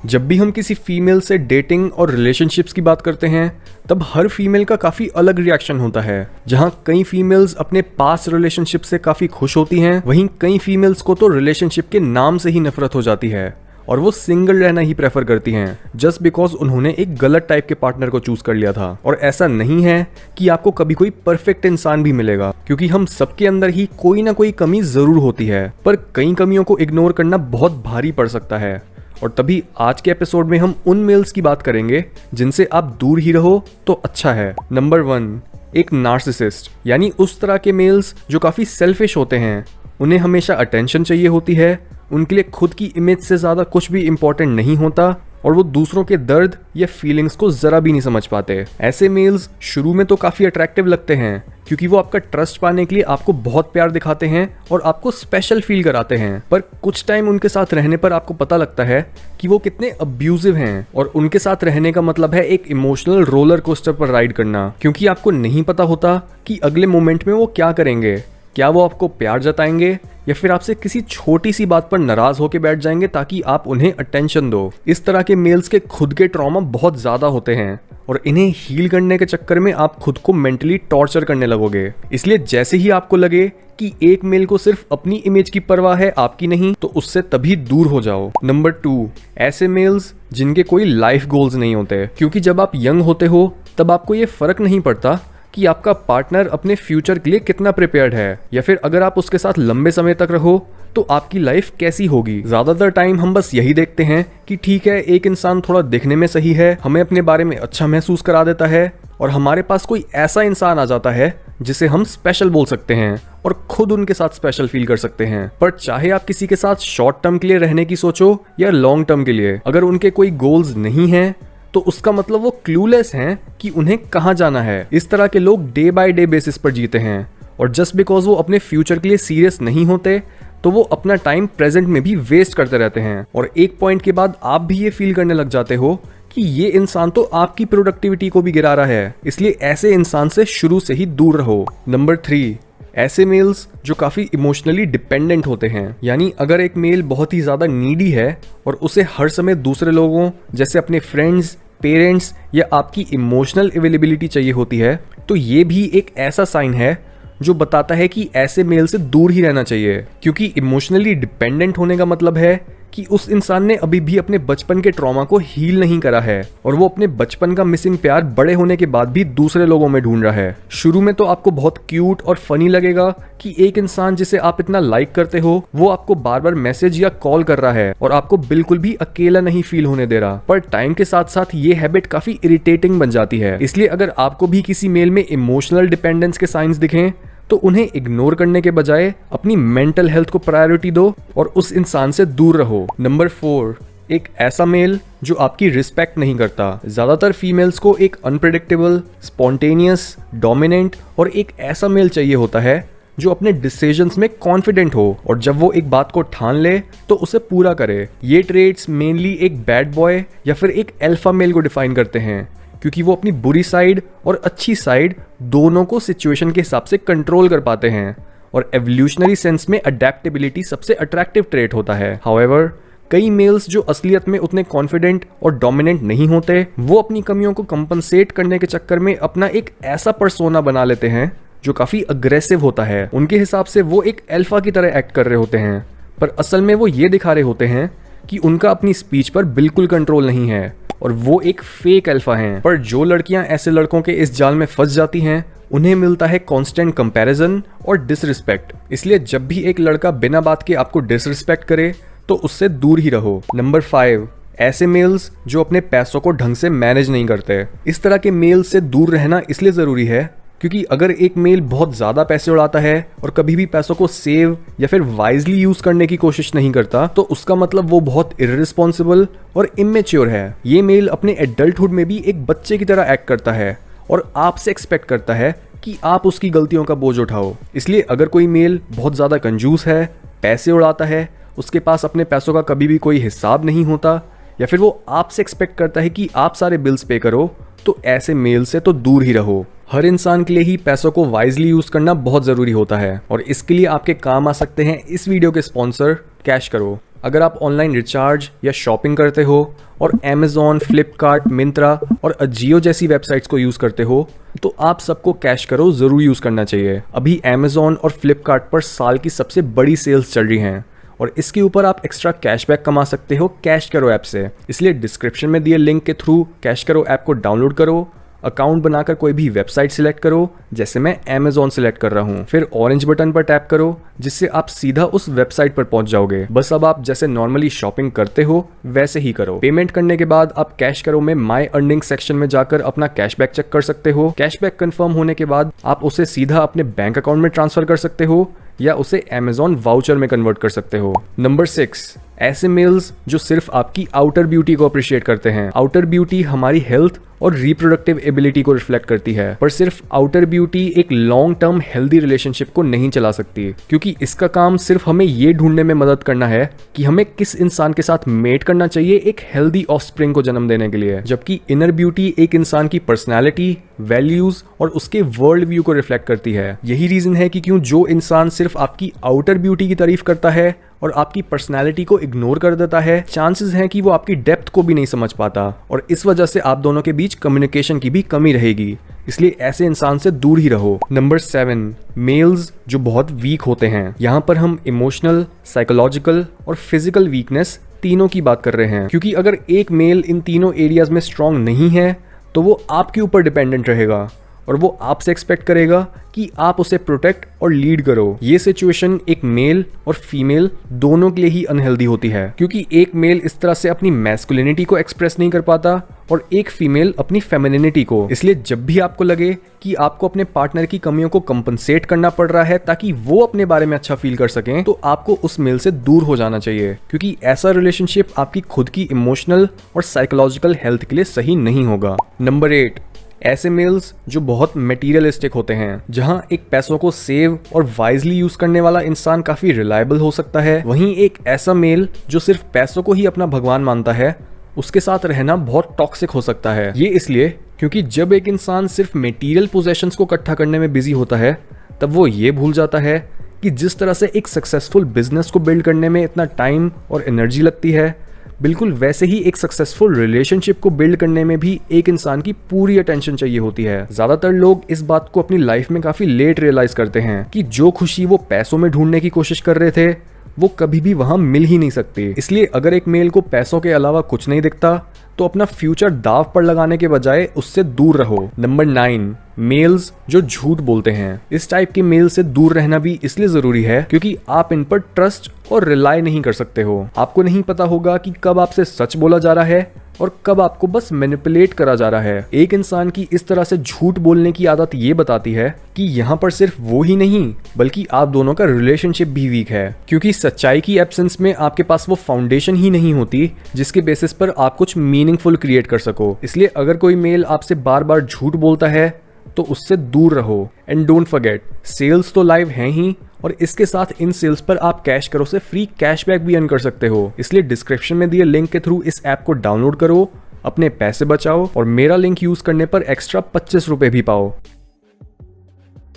जब भी हम किसी फीमेल से डेटिंग और रिलेशनशिप्स की बात करते हैं तब हर फीमेल का काफ़ी अलग रिएक्शन होता है। जहां कई फीमेल्स अपने पास्ट रिलेशनशिप से काफ़ी खुश होती हैं, वहीं कई फीमेल्स को तो रिलेशनशिप के नाम से ही नफरत हो जाती है और वो सिंगल रहना ही प्रेफर करती हैं जस्ट बिकॉज उन्होंने एक गलत टाइप के पार्टनर को चूज कर लिया था। और ऐसा नहीं है कि आपको कभी कोई परफेक्ट इंसान भी मिलेगा, क्योंकि हम सबके अंदर ही कोई ना कोई कमी जरूर होती है, पर कई कमियों को इग्नोर करना बहुत भारी पड़ सकता है। और तभी आज के एपिसोड में हम उन मेल्स की बात करेंगे जिनसे आप दूर ही रहो तो अच्छा है। नंबर 1, एक नार्सिसिस्ट, यानी उस तरह के मेल्स जो काफी सेल्फिश होते हैं। उन्हें हमेशा अटेंशन चाहिए होती है, उनके लिए खुद की इमेज से ज्यादा कुछ भी इंपॉर्टेंट नहीं होता और वो दूसरों के दर्द या फीलिंग्स को जरा भी नहीं समझ पाते। ऐसे मेल्स शुरू में तो काफी अट्रैक्टिव लगते हैं क्योंकि वो आपका ट्रस्ट पाने के लिए आपको बहुत प्यार दिखाते हैं और आपको स्पेशल फील कराते हैं, पर कुछ टाइम उनके साथ रहने पर आपको पता लगता है कि वो कितने अब्यूजिव हैं। और उनके साथ रहने का मतलब है एक इमोशनल रोलर कोस्टर पर राइड करना, क्योंकि आपको नहीं पता होता कि अगले मोमेंट में वो क्या करेंगे। क्या वो आपको प्यार जताएंगे या फिर आपसे किसी छोटी सी बात पर नाराज होकर बैठ जाएंगे ताकि आप उन्हें अटेंशन दो। इस तरह के मेल्स के खुद के ट्रॉमा बहुत ज्यादा होते हैं और इन्हें हील करने के चक्कर में आप खुद को मेंटली टॉर्चर करने लगोगे। इसलिए जैसे ही आपको लगे कि एक मेल को सिर्फ अपनी इमेज की परवाह है, आपकी नहीं, तो उससे तभी दूर हो जाओ। नंबर 2, ऐसे मेल्स जिनके कोई लाइफ गोल्स नहीं होते, क्योंकि जब आप यंग होते हो तब आपको ये फर्क नहीं पड़ता कि आपका पार्टनर अपने फ्यूचर के लिए कितना प्रिपेयर्ड है या फिर अगर आप उसके साथ लंबे समय तक रहो तो आपकी लाइफ कैसी होगी। ज्यादातर टाइम हम बस यही देखते हैं कि ठीक है, एक इंसान थोड़ा दिखने में सही है, हमें अपने बारे में अच्छा महसूस करा देता है और हमारे पास कोई ऐसा इंसान आ जाता है जिसे हम स्पेशल बोल सकते हैं और खुद उनके साथ स्पेशल फील कर सकते हैं। पर चाहे आप किसी के साथ शॉर्ट टर्म के लिए रहने की सोचो या लॉन्ग टर्म के लिए, अगर उनके कोई गोल्स नहीं है तो उसका मतलब वो क्लूलेस हैं कि उन्हें कहाँ जाना है। इस तरह के लोग डे बाय डे बेसिस पर जीते हैं और जस्ट बिकॉज वो अपने फ्यूचर के लिए सीरियस नहीं होते तो वो अपना टाइम प्रेजेंट में भी वेस्ट करते रहते हैं और एक पॉइंट के बाद आप भी ये फील करने लग जाते हो कि ये इंसान तो आपकी प्रोडक्टिविटी को भी गिरा रहा है। इसलिए ऐसे इंसान से शुरू से ही दूर रहो। नंबर 3, ऐसे मेल्स जो काफ़ी इमोशनली डिपेंडेंट होते हैं, यानी अगर एक मेल बहुत ही ज़्यादा नीडी है और उसे हर समय दूसरे लोगों जैसे अपने फ्रेंड्स, पेरेंट्स या आपकी इमोशनल अवेलेबिलिटी चाहिए होती है, तो ये भी एक ऐसा साइन है जो बताता है कि ऐसे मेल से दूर ही रहना चाहिए। क्योंकि इमोशनली डिपेंडेंट होने का मतलब है कि उस इंसान ने अभी भी अपने बचपन के ट्रॉमा को हील नहीं करा है और वो अपने बचपन का मिसिंग प्यार बड़े होने के बाद भी दूसरे लोगों में ढूंढ रहा है। शुरू में तो आपको बहुत क्यूट और फनी लगेगा कि एक इंसान जिसे आप इतना लाइक करते हो वो आपको बार बार मैसेज या कॉल कर रहा है और आपको बिल्कुल भी अकेला नहीं फील होने दे रहा, पर टाइम के साथ साथ ये हैबिट काफी इरिटेटिंग बन जाती है। इसलिए अगर आपको भी किसी मेल में इमोशनल डिपेंडेंस के साइंस दिखें तो उन्हें इग्नोर करने के बजाय अपनी मेंटल हेल्थ को प्रायोरिटी दो और उस इंसान से दूर रहो। नंबर 4, एक ऐसा मेल जो आपकी रिस्पेक्ट नहीं करता। ज्यादातर फीमेल्स को एक अनप्रेडिक्टेबल, स्पॉन्टेनियस, डोमिनेंट और एक ऐसा मेल चाहिए होता है जो अपने डिसीजंस में कॉन्फिडेंट हो और जब वो एक बात को ठान ले तो उसे पूरा करे। ये ट्रेड्स मेनली एक बैड बॉय या फिर एक अल्फा मेल को डिफाइन करते हैं, क्योंकि वो अपनी बुरी साइड और अच्छी साइड दोनों को सिचुएशन के हिसाब से कंट्रोल कर पाते हैं और एवोल्यूशनरी सेंस में अडेप्टेबिलिटी सबसे अट्रैक्टिव ट्रेट होता है। हाउएवर, कई मेल्स जो असलियत में उतने कॉन्फिडेंट और डोमिनेंट नहीं होते, वो अपनी कमियों को कंपनसेट करने के चक्कर में अपना एक ऐसा पर्सोना बना लेते हैं जो काफी अग्रेसिव होता है। उनके हिसाब से वो एक अल्फा की तरह एक्ट कर रहे होते हैं, पर असल में वो ये दिखा रहे होते हैं कि उनका अपनी स्पीच पर बिल्कुल कंट्रोल नहीं है और वो एक फेक अल्फा हैं। पर जो लड़कियां ऐसे लड़कों के इस जाल में फंस जाती हैं उन्हें मिलता है कांस्टेंट कंपैरिजन और डिसरिस्पेक्ट। इसलिए जब भी एक लड़का बिना बात के आपको डिसरिस्पेक्ट करे तो उससे दूर ही रहो। नंबर 5, ऐसे मेल्स जो अपने पैसों को ढंग से मैनेज नहीं करते। इस तरह के मेल से दूर रहना इसलिए जरूरी है क्योंकि अगर एक मेल बहुत ज्यादा पैसे उड़ाता है और कभी भी पैसों को सेव या फिर वाइजली यूज करने की कोशिश नहीं करता तो उसका मतलब वो बहुत इररिस्पॉन्सिबल और इमेच्योर है। ये मेल अपने एडल्टहुड में भी एक बच्चे की तरह एक्ट करता है और आपसे एक्सपेक्ट करता है कि आप उसकी गलतियों का बोझ उठाओ। इसलिए अगर कोई मेल बहुत ज्यादा कंजूस है, पैसे उड़ाता है, उसके पास अपने पैसों का कभी भी कोई हिसाब नहीं होता या फिर वो आपसे एक्सपेक्ट करता है कि आप सारे बिल्स पे करो, तो ऐसे मेल से तो दूर ही रहो। हर इंसान के लिए ही पैसों को वाइजली यूज करना बहुत जरूरी होता है और इसके लिए आपके काम आ सकते हैं इस वीडियो के स्पॉन्सर कैश करो। अगर आप ऑनलाइन रिचार्ज या शॉपिंग करते हो और Amazon, फ्लिपकार्ट, मिंत्रा और अजियो जैसी वेबसाइट्स को यूज़ करते हो तो आप सबको कैश करो ज़रूर यूज़ करना चाहिए। अभी Amazon और फ्लिपकार्ट पर साल की सबसे बड़ी सेल्स चल रही हैं और इसके ऊपर आप एक्स्ट्रा कैशबैक कमा सकते हो कैश करो ऐप से। इसलिए डिस्क्रिप्शन में दिए लिंक के थ्रू कैश करो ऐप को डाउनलोड करो, अकाउंट बनाकर कोई भी वेबसाइट सिलेक्ट करो, जैसे मैं Amazon सिलेक्ट कर रहा हूँ, फिर ऑरेंज बटन पर टैप करो जिससे आप सीधा उस वेबसाइट पर पहुंच जाओगे। बस अब आप जैसे नॉर्मली शॉपिंग करते हो वैसे ही करो। पेमेंट करने के बाद आप कैश करो में माई अर्निंग सेक्शन में जाकर अपना कैशबैक चेक कर सकते हो। कैशबैक कंफर्म होने के बाद आप उसे सीधा अपने बैंक अकाउंट में ट्रांसफर कर सकते हो या उसे Amazon वाउचर में कन्वर्ट कर सकते हो। नंबर 6, ऐसे मेल्स जो सिर्फ आपकी आउटर ब्यूटी को अप्रिशिएट करते हैं। आउटर ब्यूटी हमारी हेल्थ और रिप्रोडक्टिव एबिलिटी को रिफ्लेक्ट करती है, पर सिर्फ आउटर ब्यूटी एक लॉन्ग टर्म हेल्दी रिलेशनशिप को नहीं चला सकती, क्योंकि इसका काम सिर्फ हमें ये ढूंढने में मदद करना है कि हमें किस इंसान के साथ मेट करना चाहिए एक हेल्दी ऑफस्प्रिंग को जन्म देने के लिए। जबकि इनर ब्यूटी एक इंसान की पर्सनैलिटी, वैल्यूज और उसके वर्ल्ड व्यू को रिफ्लेक्ट करती है। यही रीजन है कि क्यों जो इंसान सिर्फ आपकी आउटर ब्यूटी की तारीफ करता है और आपकी पर्सनैलिटी को इग्नोर कर देता है, चांसेस हैं कि वो आपकी डेप्थ को भी नहीं समझ पाता और इस वजह से आप दोनों के बीच कम्युनिकेशन की भी कमी रहेगी। इसलिए ऐसे इंसान से दूर ही रहो। नंबर 7, मेल्स जो बहुत वीक होते हैं। यहाँ पर हम इमोशनल, साइकोलॉजिकल और फिजिकल वीकनेस तीनों की बात कर रहे हैं, क्योंकि अगर एक मेल इन तीनों एरियाज में स्ट्रांग नहीं है तो वो आपके ऊपर डिपेंडेंट रहेगा और वो आपसे एक्सपेक्ट करेगा कि आप उसे प्रोटेक्ट और लीड करो। ये सिचुएशन एक मेल और फीमेल दोनों के लिए ही अनहेल्दी होती है, क्योंकि एक मेल इस तरह से अपनी मैस्कुलिनिटी को एक्सप्रेस नहीं कर पाता और एक फीमेल अपनी फेमिनिनिटी को। इसलिए जब भी आपको लगे कि आपको अपने पार्टनर की कमियों को कंपनसेट करना पड़ रहा है ताकि वो अपने बारे में अच्छा फील कर सकें, तो आपको उस मेल से दूर हो जाना चाहिए, क्योंकि ऐसा रिलेशनशिप आपकी खुद की इमोशनल और साइकोलॉजिकल हेल्थ के लिए सही नहीं होगा। नंबर 8, ऐसे मेल्स जो बहुत मटेरियलिस्टिक होते हैं, जहां एक पैसों को सेव और वाइजली यूज करने वाला इंसान काफी रिलायबल हो सकता है, वहीं एक ऐसा मेल जो सिर्फ पैसों को ही अपना भगवान मानता है, उसके साथ रहना बहुत टॉक्सिक हो सकता है। ये इसलिए क्योंकि जब एक इंसान सिर्फ मटेरियल पोजेशंस को इकट्ठा करने में बिजी होता है, तब वो ये भूल जाता है कि जिस तरह से एक सक्सेसफुल बिजनेस को बिल्ड करने में इतना टाइम और एनर्जी लगती है, बिल्कुल वैसे ही एक सक्सेसफुल रिलेशनशिप को बिल्ड करने में भी एक इंसान की पूरी अटेंशन चाहिए होती है। ज्यादातर लोग इस बात को अपनी लाइफ में काफी लेट रियलाइज करते हैं कि जो खुशी वो पैसों में ढूंढने की कोशिश कर रहे थे वो कभी भी वहां मिल ही नहीं सकती। इसलिए अगर एक मेल को पैसों के अलावा कुछ नहीं दिखता तो अपना फ्यूचर दाव पर लगाने के बजाय उससे दूर रहो। नंबर 9, मेल्स जो झूठ बोलते हैं। इस टाइप के मेल से दूर रहना भी इसलिए जरूरी है क्योंकि आप इन पर ट्रस्ट और रिलाई नहीं कर सकते हो। आपको नहीं पता होगा कि कब आपसे सच बोला जा रहा है और कब आपको बस मैनिपुलेट करा जा रहा है। एक इंसान की इस तरह से झूठ बोलने की आदत ये बताती है कि यहाँ पर सिर्फ वो ही नहीं बल्कि आप दोनों का रिलेशनशिप भी वीक है, क्योंकि सच्चाई की एब्सेंस में आपके पास वो फाउंडेशन ही नहीं होती जिसके बेसिस पर आप कुछ मीनिंगफुल क्रिएट कर सको। इसलिए अगर कोई मेल आपसे बार बार झूठ बोलता है तो उससे दूर रहो। एंड डोंट फॉरगेट, सेल्स तो लाइव हैं ही और इसके साथ इन सेल्स पर आप कैश करो से फ्री कैशबैक भी अर्न कर सकते हो। इसलिए डिस्क्रिप्शन में दिए लिंक के थ्रू इस ऐप को डाउनलोड करो, अपने पैसे बचाओ और मेरा लिंक यूज करने पर एक्स्ट्रा 25 रुपए भी पाओ।